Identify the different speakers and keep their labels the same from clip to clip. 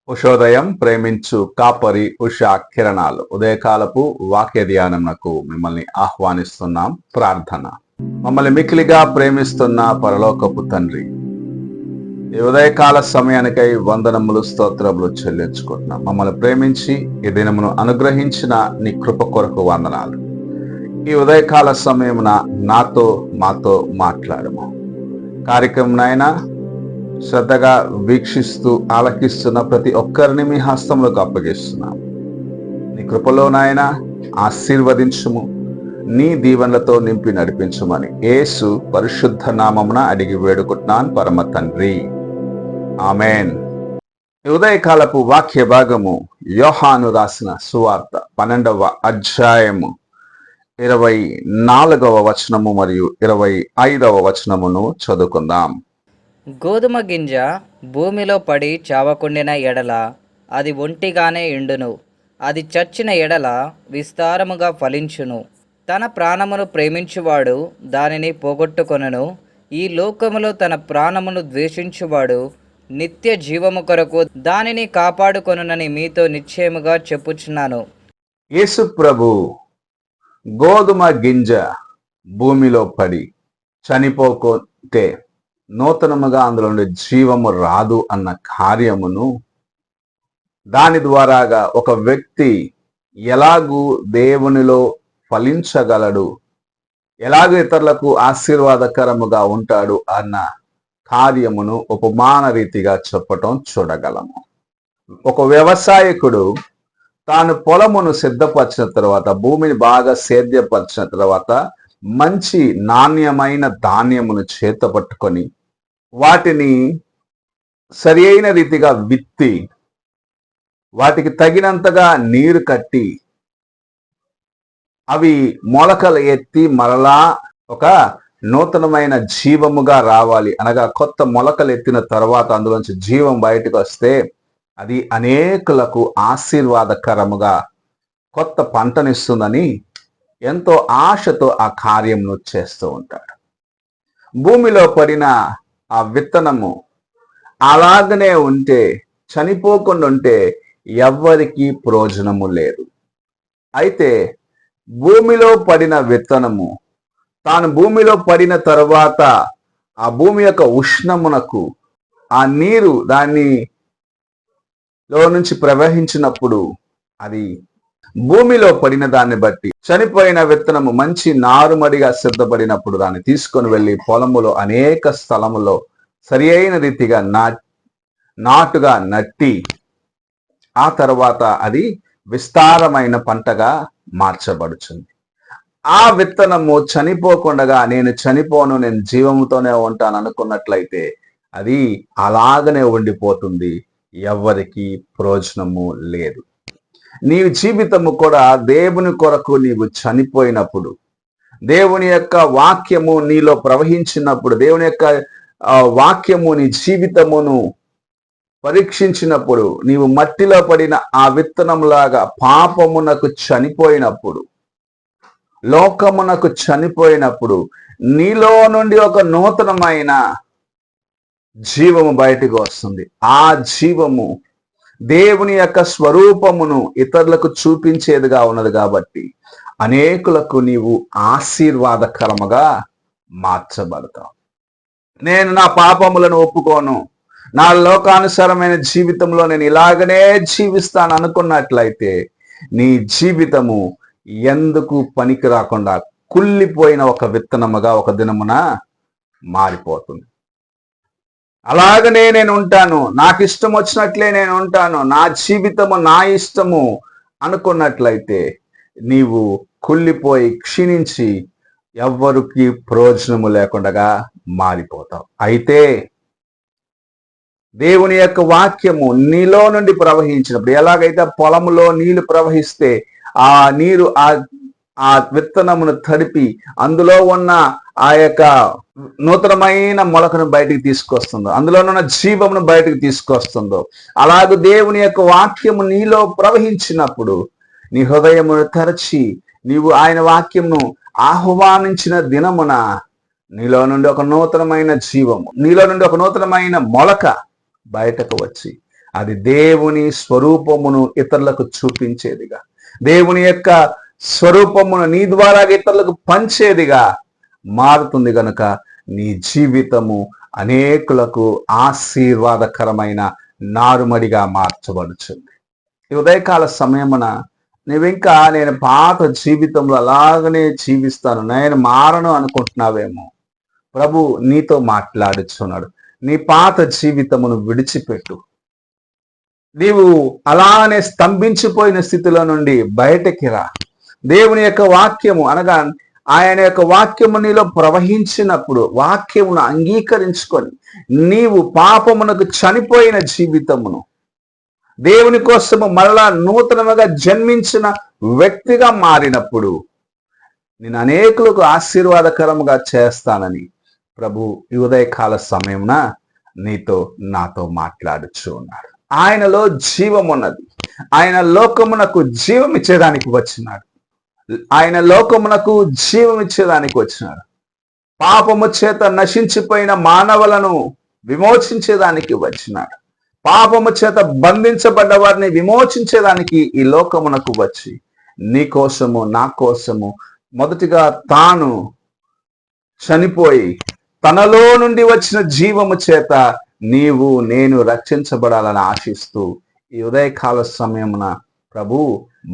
Speaker 1: ఉషోదయం ప్రేమించు కాపరి ఉషా కిరణాలు ఉదయకాలపు వాక్య ధ్యానంకు మిమ్మల్ని ఆహ్వానిస్తున్నాం. ప్రార్థన. మమ్మల్ని మిక్కిలిగా ప్రేమిస్తున్న పరలోకపు తండ్రి, ఈ ఉదయకాల సమయానికై వందనములు స్తోత్రములు చెల్లించుకుంటున్నాం. మమ్మల్ని ప్రేమించి ఈ దినమును అనుగ్రహించిన నీ కృప కొరకు వందనాలు. ఈ ఉదయకాల సమయమున మాతో మాట్లాడము. కార్యక్రమం నాయనా శ్రద్ధగా వీక్షిస్తూ ఆలకిస్తున్న ప్రతి ఒక్కరిని మీ హస్తంలోకి అప్పగిస్తున్నాం. నీ కృపలో నాయన ఆశీర్వదించుము, నీ దీవెనలతో నింపి నడిపించమని యేసు పరిశుద్ధ నామమున అడిగి వేడుకుంటున్నాను పరమ తండ్రి, ఆమెన్. ఉదయకాలపు వాక్య భాగము యోహాను రాసిన సువార్త 12వ అధ్యాయము 24వ వచనము మరియు 25వ వచనమును చదువుకుందాం.
Speaker 2: గోధుమ గింజ భూమిలో పడి చావకుండిన ఎడల అది ఒంటిగానే ఎండును, అది చచ్చిన ఎడల విస్తారముగా ఫలించును. తన ప్రాణమును ప్రేమించువాడు దానిని పోగొట్టుకొనును, ఈ లోకములో తన ప్రాణమును ద్వేషించువాడు నిత్య జీవము కొరకు దానిని కాపాడుకొనునని మీతో నిశ్చయముగా చెప్పుచున్నాను.
Speaker 1: యేసు ప్రభు గోధుమ గింజ భూమిలో పడి చనిపోతే నూతనముగా అందులో నుండి జీవము రాదు అన్న కార్యమును, దాని ద్వారాగా ఒక వ్యక్తి ఎలాగూ దేవునిలో ఫలించగలడు, ఎలాగూ ఇతరులకు ఆశీర్వాదకరముగా ఉంటాడు అన్న కార్యమును ఉపమాన రీతిగా చెప్పటం చూడగలము. ఒక వ్యవసాయకుడు తాను పొలమును సిద్ధపరిచిన తర్వాత, భూమిని బాగా సేద్యపరిచిన తర్వాత మంచి నాణ్యమైన ధాన్యమును చేత పట్టుకొని వాటిని సరి అయిన రీతిగా విత్తి వాటికి తగినంతగా నీరు కట్టి అవి మొలకలు ఎత్తి మరలా ఒక నూతనమైన జీవముగా రావాలి, అనగా కొత్త మొలకలు ఎత్తిన తర్వాత అందులోంచి జీవం బయటకు వస్తే అది అనేకులకు ఆశీర్వాదకరముగా కొత్త పంటనిస్తుందని ఎంతో ఆశతో ఆ కార్యమును చేస్తూ ఉంటాడు. భూమిలో పడిన ఆ విత్తనము అలాగనే ఉంటే, చనిపోకుండా ఉంటే ఎవ్వరికి ప్రయోజనము లేదు. అయితే భూమిలో పడిన విత్తనము తాను భూమిలో పడిన తర్వాత ఆ భూమి యొక్క ఉష్ణమునకు ఆ నీరు దానిలో నుంచి ప్రవహించినప్పుడు అది భూమిలో పడిన దాన్ని బట్టి చనిపోయిన విత్తనము మంచి నారుమడిగా సిద్ధపడినప్పుడు దాన్ని తీసుకొని వెళ్ళి పొలములో అనేక స్థలములో సరి అయిన రీతిగా నాటుగా నట్టి ఆ తర్వాత అది విస్తారమైన పంటగా మార్చబడుతుంది. ఆ విత్తనము చనిపోకుండా నేను చనిపోను, నేను జీవముతోనే ఉంటాను అనుకున్నట్లయితే అది అలాగనే ఉండిపోతుంది, ఎవ్వరికి ప్రయోజనము లేదు. నీ జీవితము కూడా దేవుని కొరకు నీవు చనిపోయినప్పుడు, దేవుని యొక్క వాక్యము నీలో ప్రవహించినప్పుడు, దేవుని యొక్క వాక్యము నీ జీవితమును పరీక్షించినప్పుడు, నీవు మట్టిలో పడిన ఆ విత్తనంలాగా పాపమునకు చనిపోయినప్పుడు, లోకమునకు చనిపోయినప్పుడు నీలో నుండి ఒక నూతనమైన జీవము బయటకు వస్తుంది. ఆ జీవము దేవుని యొక్క స్వరూపమును ఇతరులకు చూపించేదిగా ఉన్నది కాబట్టి అనేకులకు నీవు ఆశీర్వాదకరముగా మార్చబడతావు. నేను నా పాపములను ఒప్పుకోను, నా లోకానుసారమైన జీవితంలో నేను ఇలాగనే జీవిస్తాను అనుకున్నట్లయితే నీ జీవితము ఎందుకు పనికి రాకుండా కుళ్ళిపోయిన ఒక విత్తనముగా ఒక దినమున మారిపోతుంది. అలాగనే నేను ఉంటాను, నాకు ఇష్టం వచ్చినట్లే నేను ఉంటాను, నా జీవితము నా ఇష్టము అనుకున్నట్లయితే నీవు కుళ్ళిపోయి క్షీణించి ఎవ్వరికి ప్రయోజనము లేకుండా మారిపోతావు. అయితే దేవుని యొక్క వాక్యము నీలో నుండి ప్రవహించినప్పుడు, ఎలాగైతే పొలములో నీళ్లు ప్రవహిస్తే ఆ నీరు ఆ విత్తనమును తడిపి అందులో ఉన్న ఆ యొక్క నూతనమైన మొలకను బయటికి తీసుకొస్తుందో, అందులో ఉన్న జీవమును బయటకు తీసుకొస్తుందో, అలాగే దేవుని యొక్క వాక్యము నీలో ప్రవహించినప్పుడు నీ హృదయమును తెరచి నీవు ఆయన వాక్యమును ఆహ్వానించిన దినమున నీలో నుండి ఒక నూతనమైన జీవము, నీలో నుండి ఒక నూతనమైన మొలక బయటకు వచ్చి అది దేవుని స్వరూపమును ఇతరులకు చూపించేదిగా, దేవుని యొక్క స్వరూపమును నీ ద్వారా ఇతరులకు పంచేదిగా మారుతుంది గనుక నీ జీవితము అనేకులకు ఆశీర్వాదకరమైన నారుమడిగా మార్చబడుతుంది. ఈ ఉదయకాల సమయమున నేను పాత జీవితంలో అలాగనే జీవిస్తాను, నేను మారను అనుకుంటున్నావేమో. ప్రభు నీతో మాట్లాడుచున్నాడు. నీ పాత జీవితమును విడిచిపెట్టు. నీవు అలానే స్తంభించిపోయిన స్థితిలో నుండి బయటకి రా. దేవుని యొక్క వాక్యము అనగా ఆయన యొక్క వాక్యము నీలో ప్రవహించినప్పుడు వాక్యమును అంగీకరించుకొని నీవు పాపమునకు చనిపోయిన జీవితమును దేవుని కోసము మరలా నూతనముగా జన్మించిన వ్యక్తిగా మారినప్పుడు నేను అనేకులకు ఆశీర్వాదకరముగా చేస్తానని ప్రభు ఈ ఉదయకాల సమయమున నీతో నాతో మాట్లాడుచు ఉన్నాడు. ఆయనలో జీవం ఉన్నది. ఆయన లోకమునకు జీవం ఇచ్చేదానికి వచ్చినాడు. ఆయన లోకమునకు జీవం ఇచ్చేదానికి వచ్చినాడు. పాపము చేత నశించిపోయిన మానవులను విమోచించేదానికి వచ్చినాడు. పాపము చేత బంధించబడ్డ వారిని విమోచించేదానికి ఈ లోకమునకు వచ్చి నీ కోసము నా కోసము మొదటిగా తాను చనిపోయి తనలో నుండి వచ్చిన జీవము చేత నీవు నేను రక్షించబడాలని ఆశిస్తూ ఈ ఉదయకాల సమయమున ప్రభు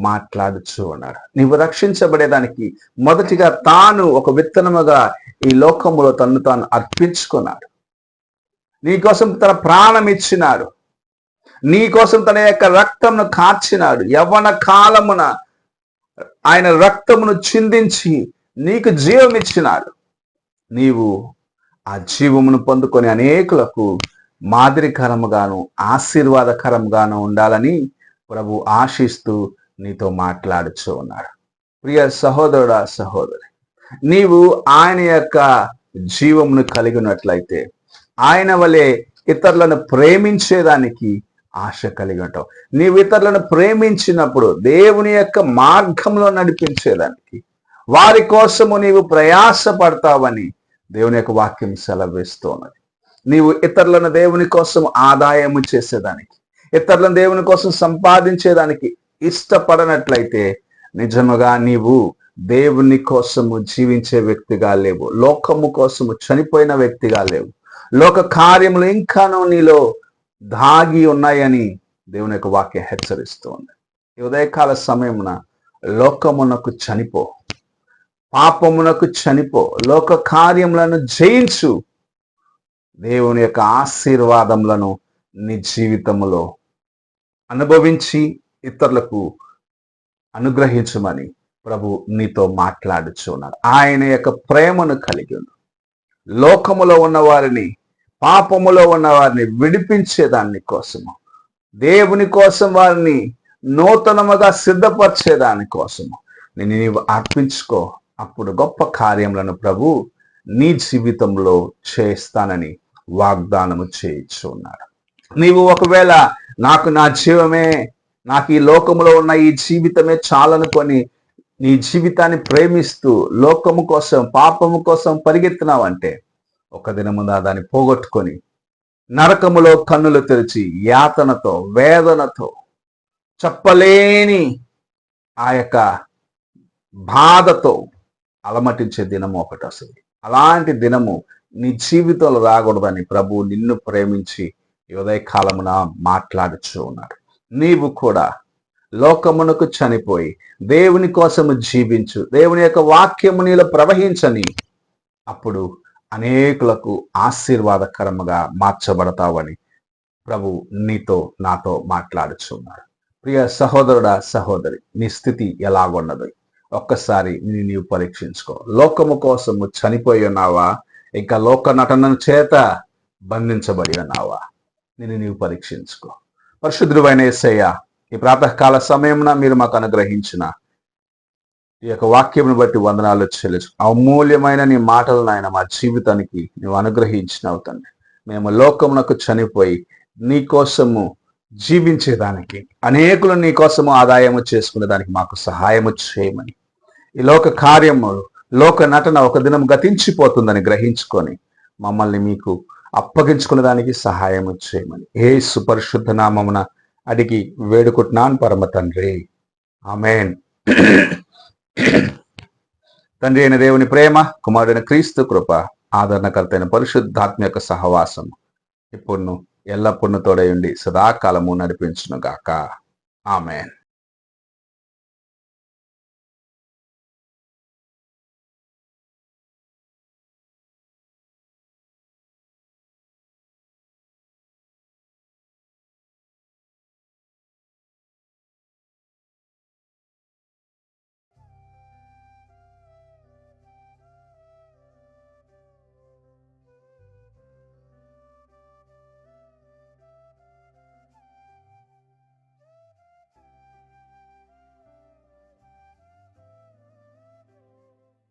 Speaker 1: మాట్లాడుచూ ఉన్నాడు. నీవు రక్షించబడేదానికి మొదటిగా తాను ఒక విత్తనముగా ఈ లోకములో తను తాను అర్పించుకున్నాడు. నీకోసం తన ప్రాణం ఇచ్చినాడు. నీకోసం తన యొక్క రక్తమును కార్చినాడు. యవ్వన కాలమున ఆయన రక్తమును చిందించి నీకు జీవం ఇచ్చినాడు. నీవు ఆ జీవమును పొందుకొని అనేకులకు మాదిరికరముగాను ఆశీర్వాదకరంగాను ఉండాలని ప్రభు ఆశిస్తూ నీతో మాట్లాడుచూ ఉన్నాడు. ప్రియ సహోదరుడా, సహోదరి, నీవు ఆయన యొక్క జీవమును కలిగి ఉన్నట్లయితే ఆయన వలె ఇతరులను ప్రేమించేదానికి ఆశ కలిగి ఉంటావు. నీవు ఇతరులను ప్రేమించినప్పుడు దేవుని యొక్క మార్గంలో నడిపించేదానికి వారి కోసము నీవు ప్రయాసపడతావని దేవుని యొక్క వాక్యం సెలవిస్తూ ఉన్నది. నీవు ఇతరులను దేవుని కోసం ఆదాయము చేసేదానికి, ఇతరులను దేవుని కోసం సంపాదించేదానికి ఇష్టపడనట్లయితే నిజముగా నీవు దేవుని కోసము జీవించే వ్యక్తిగా లేవు. లోకము కోసము చనిపోయిన వ్యక్తిగా లేవు. లోక కార్యములు ఇంకానూ నీలో దాగి ఉన్నాయని దేవుని యొక్క వాక్యం హెచ్చరిస్తూ ఉంది. ఈ ఉదయకాల సమయమున లోకమునకు చనిపో, పాపమునకు చనిపో, లోక కార్యములను జయించు. దేవుని యొక్క ఆశీర్వాదములను నీ జీవితములో అనుభవించి ఇతరులకు అనుగ్రహించమని ప్రభు నీతో మాట్లాడుచున్నాడు. ఆయన యొక్క ప్రేమను కలిగి ఉన్నాడు. లోకములో ఉన్న వారిని, పాపములో ఉన్న వారిని విడిపించేదాని కోసము, దేవుని కోసం వారిని నూతనముగా సిద్ధపరిచేదాని కోసము నీవు అర్పించుకో. అప్పుడు గొప్ప కార్యములను ప్రభు నీ జీవితంలో చేస్తానని వాగ్దానము చేయించున్నాడు. నీవు ఒకవేళ నాకు నా జీవమే, నాకు ఈ లోకములో ఉన్న ఈ జీవితమే చాలనుకొని నీ జీవితాన్ని ప్రేమిస్తూ లోకము కోసం, పాపము కోసం పరిగెత్తినావంటే ఒక దినము దాన్ని పోగొట్టుకొని నరకములో కన్నులు తెరిచి యాతనతో, వేదనతో, చెప్పలేని ఆ యొక్క బాధతో అలమటించే దినము ఒకటి వస్తుంది. అలాంటి దినము నీ జీవితంలో రాకూడదని ప్రభు నిన్ను ప్రేమించి ఈ ఉదయకాలమున మాట్లాడుచూ ఉన్నాడు. నీవు కూడా లోకమునకు చనిపోయి దేవుని కోసము జీవించు. దేవుని యొక్క వాక్యము నీలో ప్రవహించని, అప్పుడు అనేకులకు ఆశీర్వాదకరముగా మార్చబడతావని ప్రభు నీతో నాతో మాట్లాడుచున్నాడు. ప్రియ సహోదరుడా, సహోదరి, నీ స్థితి ఎలాగున్నది ఒక్కసారి నీవు పరీక్షించుకో. లోకము కోసము చనిపోయి ఉన్నావా, ఇంకా లోక నటన చేత బంధించబడి ఉన్నావా? నీవు పరీక్షించుకో. పరిశుద్ధుడైన యేసయ్య, ఈ ప్రాతకాల సమయమున మీరు మాకు అనుగ్రహించిన ఈ యొక్క వాక్యమును బట్టి వందనాలు చెల్లించు. అమూల్యమైన నీ మాటలను ఆయన మా జీవితానికి నువ్వు అనుగ్రహించినావు తండ్రి. మేము లోకమునకు చనిపోయి నీ కోసము జీవించేదానికి, అనేకులు నీ కోసము ఆదాయము చేసుకునే దానికి మాకు సహాయము చేయమని, ఈ లోక కార్యము లోక నటన ఒక దినం గతించిపోతుందని గ్రహించుకొని మమ్మల్ని మీకు అప్పగించుకునే దానికి సహాయం చేయమని యేసు పరిశుద్ధ నామమున అడిగి వేడుకుంటున్నాను పరమ తండ్రి, ఆమేన్. తండ్రి అయిన దేవుని ప్రేమ, కుమారుడైన క్రీస్తు కృప, ఆదరణకర్త అయిన పరిశుద్ధాత్మ యొక్క సహవాసం ఇప్పుడు ఎల్లప్పుడూ తోడై ఉండి సదాకాలము నడిపించును గాక. ఆమేన్.